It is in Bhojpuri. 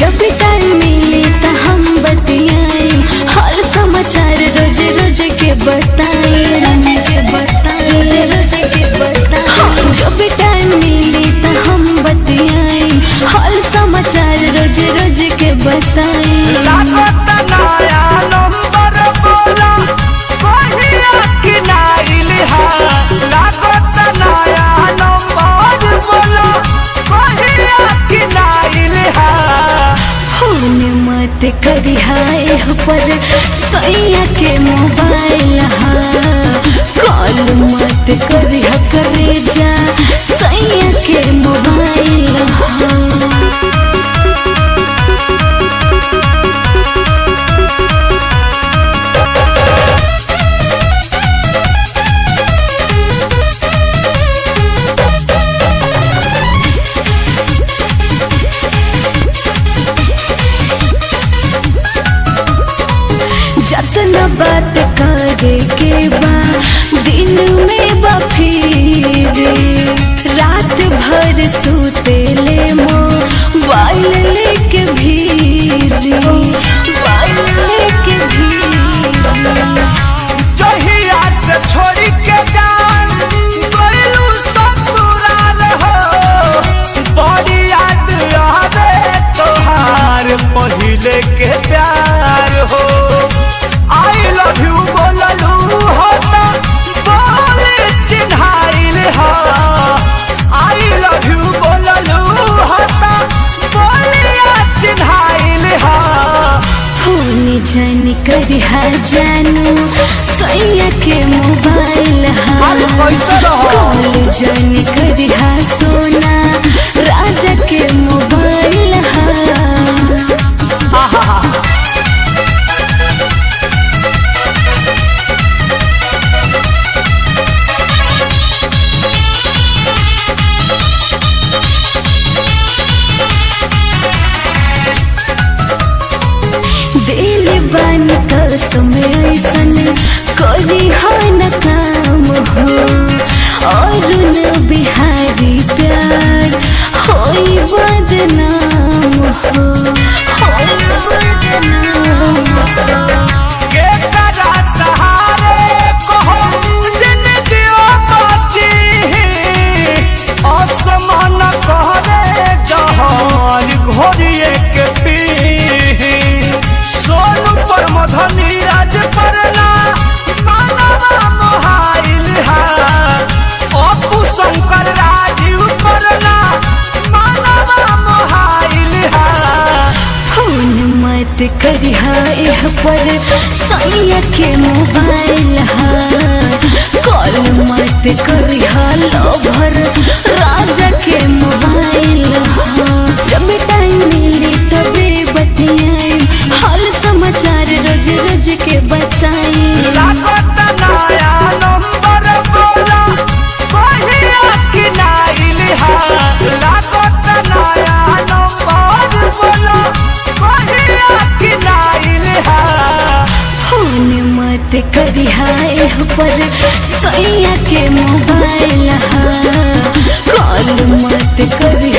जब टाइम मिली त हम बतियाई, हाल समाचार रोज रोज के बताई, रोज के बताई। जब टाइम मिली त हम बतियाई, हाल समाचार रोज रोज के बताई। मत करी हाय पर सैया के मोबाइल कॉल मत करी करे जा सैया के मोबाइल जतना बात करे के बा दिन में बफीरे, रात भर सूते ले मोबाइल लेके भीरे, मोबाइल लेके भीरे। जहिया से छोड़ी के जान गइलू ससुराल हो, बड़ी याद आवे तोहार पहिले के प्यार हो। I love you बोललू हो त बोले चिन्हाइल हो, I love you बोललू हो त बोलिया चिन्हाइल हो। फोन जान करी जानू सैया के मोबाइल कॉल जान करी सोना राजा के मोबाइल दिल बन कसम ऐसन कोई हो न काम हो, और न बिहारी प्यार होई बदनाम हो, होई बदनाम हो। के करा सहारे कहो जिंदगियों को जी, आसमान कहरे जहान घोरिए के पी। सोनू पर मधनी राज परना मानवा मोहाइल है, अपू शंकर राजीव परना मानवा मोहाइल है। फोन मत करी पर सैया के मोबाइल कॉल मत करी लवर राजा के मोबाइल। जब टाइम मिली तबे बतियाई, हाल समाचार रोज रोज के बताई। फोन मत करी पर सैया के मोबाइल कॉल मत करी